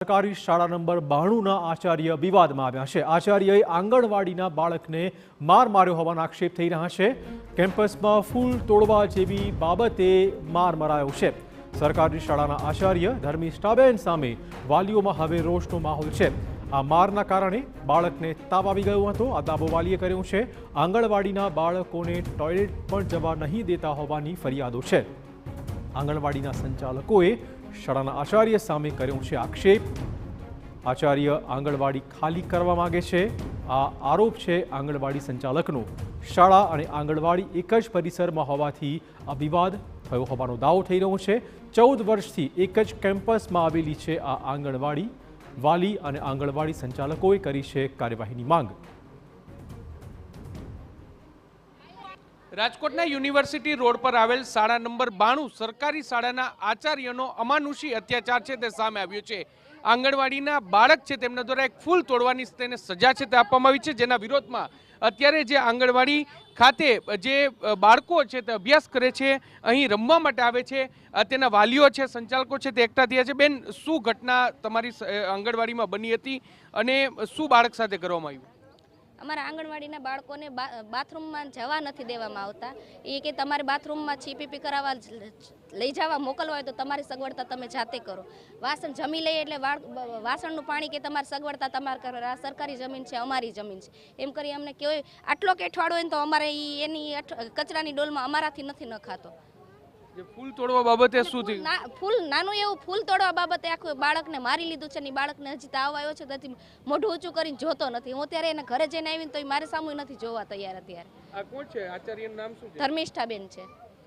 સરકારી શાળા નંબર 92ના આચાર્ય વિવાદમાં આવ્યા છે। આચાર્યએ આંગણવાડીના બાળકને માર માર્યો હોવાના આક્ષેપ થઈ રહ્યા છે। કેમ્પસમાં ફૂલ તોડવા જેવી બાબતે માર મરાયો છે। સરકારી શાળાના આચાર્ય ધર્મિષ્ઠાબેન સામે વાલીઓમાં હવે રોષનો માહોલ છે। આ મારના કારણે બાળકને તાવ આવી ગયો હતો। આ દાવો વાલીએ કર્યો છે। આંગણવાડીના બાળકોને ટોયલેટ પણ જવા નહીં દેતા હોવાની ફરિયાદો છે। આંગણવાડીના સંચાલકોએ શાળાના આચાર્ય સામે કર્યો છે આક્ષેપ। આચાર્ય આંગણવાડી ખાલી કરવા માંગે છે। આ આરોપ છે આંગણવાડી સંચાલકનો। શાળા અને આંગણવાડી એક જ પરિસરમાં હોવાથી આ વિવાદ થયો હોવાનો દાવો થઈ રહ્યો છે। 14 વર્ષથી એક જ કેમ્પસમાં આવેલી છે આ આંગણવાડી। વાલી અને આંગણવાડી સંચાલકોએ કરી છે કાર્યવાહીની માંગ। રાજકોટના યુનિવર્સિટી રોડ પર આવેલ શાળા નંબર 92 સરકારી શાળાના આચાર્યનો અમાનુષી અત્યાચાર છે તે સામે આવ્યો છે। આંગણવાડીના બાળક છે તેમના દ્વારા એક ફૂલ તોડવાની તેને સજા છે તે આપવામાં આવી છે, જેના વિરોધમાં અત્યારે જે આંગણવાડી ખાતે જે બાળકો છે તે અભ્યાસ કરે છે, અહીં રમવા માટે આવે છે, તેના વાલીઓ છે, સંચાલકો છે તે એકઠા થયા છે। બેન, શું ઘટના તમારી આંગણવાડીમાં બની હતી અને શું બાળક સાથે કરવામાં આવ્યું? અમારા આંગણવાડીના બાળકોને બાથરૂમમાં જવા નથી દેવામાં આવતા। એ કે તમારે બાથરૂમમાં છીપીપી કરાવવા લઈ જવા મોકલવા હોય તો તમારી સગવડતા તમે જાતે કરો। વાસણ જમી લઈએ એટલે વાસણનું પાણી કે તમારી સગવડતા તમારે કરો। આ સરકારી જમીન છે, અમારી જમીન છે, એમ કરી અમને કોઈ આટલો કેઠવાડો હોય ને તો અમારે એની કચરાની ડોલમાં અમારાથી નથી નખાતો। ફૂલ તોડવા બાબતે શું થયું? ફૂલ નાનું એવું ફૂલ તોડવા બાબતે આખું બાળકને મારી લીધું છે ને બાળકને હજી તાવ આવ્યો છે તેથી મોઢું ઊંચું કરીને જોતો નથી। હું ત્યારે એને ઘરે જઈને આવીને તો મારે સામું નથી જોવા તૈયાર અત્યારે। આ કોણ છે? આચાર્યનું નામ શું છે? ધર્મિષ્ઠાબેન છે।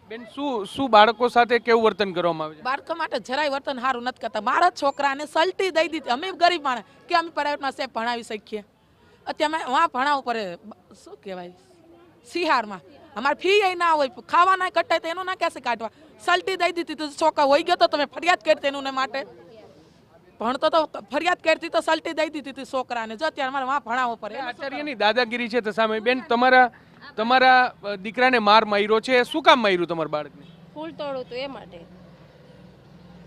બેન, શું બાળકો સાથે કેવું વર્તન કરવામાં આવે છે? બાળકો માટે જરાય વર્તન સારું નથી કરતા। મારા છોકરાને સલટી દઈ દીધી। અમે ગરીબ માણસ કે અમે પ્રાઇવેટમાં સેફ ભણાવી શકીએ, અત્યારે અમે વहाँ ભણાવવું પડે, શું કહેવાય, સિહારમાં અમારે ફી એ ના હોય, ખાવાના કટાય તો એનું ના ક્યાંથી કાઢવા। સલટી દઈ દીધી તો છોકરા હોઈ ગયો તો તમે ફરિયાદ કરતી એનું માટે ભણતો તો ફરિયાદ કરતી તો સલટી દઈ દીધી હતી છોકરાને। જો અત્યારે અમારે વहाँ ભણાવવો પડે। આચાર્યની દાદાગીરી છે તે સામે બેન, તમારા દીકરાને માર માર્યો છે, શું કામ માર્યું તમારા બાળકને? ફૂલ તોડું હતું એ માટે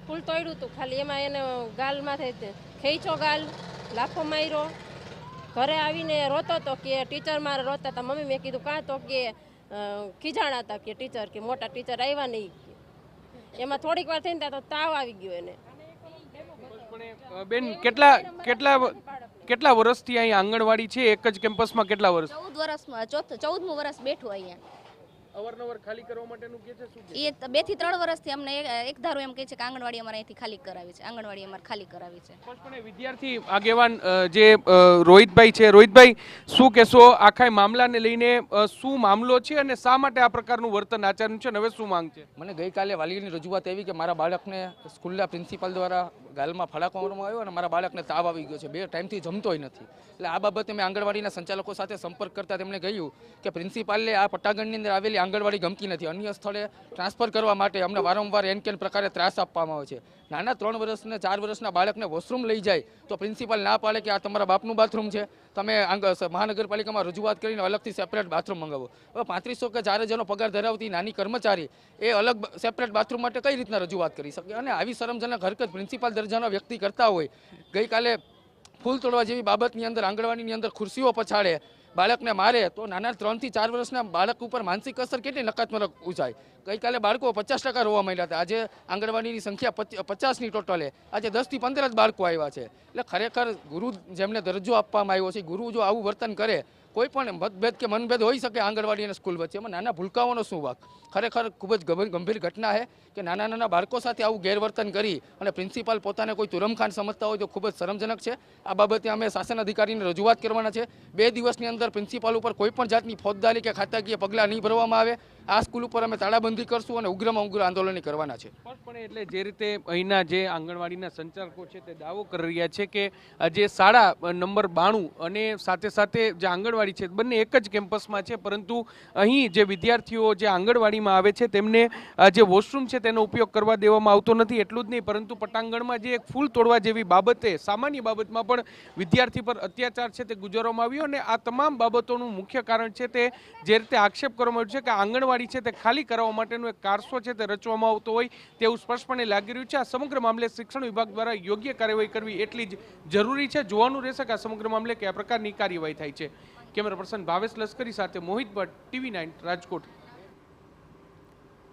ફૂલ તોડ્યું હતું ખાલી, એમાં એને ગાલમાં ખેંચો ગાલ, લાફો માર્યો। ઘરે આવીને રોતો હતો કે ટીચર મારે રોતા હતા। મમ્મી મેં કીધું કાં તો કે ખીજાણા હતા કે ટીચર કે મોટા ટીચર આવ્યા નહીં। એમાં થોડીક વાર થઈને તો તાવ આવી ગયો એને। બેન, કેટલા વર્ષથી અહીં આંગણવાડી છે એક જ કેમ્પસમાં? કેટલા વર્ષ? 14 વર્ષમાં 14મું વર્ષ બેઠું અહીંયા। અવારનવાર ખાલી કરવા માટેનું કહે છે, શું કહે? એ 2 થી 3 વર્ષથી અમને એક ધારું એમ કહે છે કે આંગણવાડી અમારે અહીંથી ખાલી કરાવી છે, આંગણવાડી અમારે ખાલી કરાવી છે। પણ વિદ્યાર્થી આગેવાન જે રોહિતભાઈ છે, રોહિતભાઈ શું કહેશો આખા મામલાને લઈને? શું મામલો છે અને શા માટે આ પ્રકારનું વર્તન આચરણ છે, હવે શું માંગ છે? મને ગઈકાલે વાલીની રજૂઆત એવી કે મારા બાળકને સ્કૂલના પ્રિન્સિપાલ દ્વારા ગાલમાં ફડાકો મારવામાં આવ્યો અને મારા બાળકને તાવ આવી ગયો છે, 2 ટાઈમથી જમતોય નથી। એટલે આ બાબતે મેં આંગણવાડીના સંચાલકો સાથે સંપર્ક કરતા તેમણે કહ્યું કે પ્રિન્સિપાલને આ પટ્ટાગણની અંદર આવેલી આંગણવાડી ગમતી નથી, અન્ય સ્થળે ટ્રાન્સફર કરવા માટે અમને વારંવાર એનકેન પ્રકારે ત્રાસ આપવામાં આવે છે। નાના 3 વર્ષના 4 વર્ષના બાળકને વોશરૂમ લઈ જાય તો પ્રિન્સિપાલ ના પાડે કે આ તમારા બાપનું બાથરૂમ છે, તમે મહાનગરપાલિકામાં રજૂઆત કરીને અલગથી સેપરેટ બાથરૂમ મંગાવો। હવે 3500 કે 4000નો પગાર ધરાવતી નાની કર્મચારી એ અલગ સેપરેટ બાથરૂમ માટે કઈ રીતના રજૂઆત કરી શકે? અને આવી શરમજનક હરકત પ્રિન્સિપાલ દરજાના વ્યક્તિ કરતા હોય, ગઈકાલે ફૂલ તોડવા જેવી બાબતની અંદર આંગણવાડીની અંદર ખુરશીઓ પછાડે, બાળકને મારે તો નાના 3 થી 4 વર્ષના બાળક ઉપર માનસિક અસર કેટલી નકારાત્મક ઉજાય। ગઈકાલે બાળકો 50% રોવા માંડ્યા હતા, આજે આંગણવાડીની સંખ્યા 50ની ટોટલે, આજે 10 થી 15 જ બાળકો આવ્યા છે। એટલે ખરેખર ગુરુ જેમને દરજ્જો આપવામાં આવ્યો છે, ગુરુ જો આવું વર્તન કરે, કોઈ પણ મતભેદ કે મનભેદ હોઈ શકે આંગણવાડી અને સ્કૂલ વચ્ચે, એમાં નાના ભૂલકાઓનો શું વાંક? ખરેખર ખૂબ જ ગંભીર ઘટના છે કે નાના બાળકો સાથે આવું ગેરવર્તન કરી અને પ્રિન્સિપાલ પોતાને કોઈ તુરમખાન સમજતા હોય તો ખૂબ જ શરમજનક છે। આ બાબતે અમે શાસન અધિકારીને રજૂઆત કરવાના છે। 2 દિવસની અંદર પ્રિન્સિપાલ ઉપર કોઈ પણ જાતની ફોજદારી કે ખાતાકીય પગલાં નહીં ભરવામાં આવે, આ સ્કૂલ ઉપર અમે તાળાબંધી કરશું અને ઉગ્રમાં ઉગ્ર આંદોલન કરવાના છે। પણ એટલે જે રીતે અહીંના જે આંગણવાડીના સંચાલકો છે તે દાવો કરી રહ્યા છે કે જે શાળા નંબર 92 અને સાથે જે આંગણવાડી છે બંને એક જ કેમ્પસમાં છે, પરંતુ અહીં જે વિદ્યાર્થીઓ જે આંગણવાડીમાં આવે છે તેમને જે વોશરૂમ છે તેનો ઉપયોગ કરવા દેવામાં આવતો નથી। એટલું જ નહીં, પરંતુ પટાંગણમાં જે એક ફૂલ તોડવા જેવી બાબતે, સામાન્ય બાબતમાં પણ વિદ્યાર્થી પર અત્યાચાર છે તે ગુજારવામાં આવ્યો। અને આ તમામ બાબતોનું મુખ્ય કારણ છે તે જે રીતે આક્ષેપ કરવામાં આવ્યો છે કે આંગણવાડી આંગણવાડી છે તે ખાલી કરાવવા માટેનો એક કારસો છે તે રચવામાં આવતો હોય તેવું સ્પષ્ટપણે લાગી રહ્યું છે. આ સમગ્ર મામલે શિક્ષણ વિભાગ દ્વારા યોગ્ય કાર્યવાહી કરવી એટલી જ જરૂરી છે. જોવાનું રહેશે કે આ સમગ્ર મામલે કયા પ્રકારની કાર્યવાહી થાય છે. કેમેરા પર્સન ભાવેશ લશ્કરી સાથે મોહિત ભટ્ટ, TV9 રાજકોટ.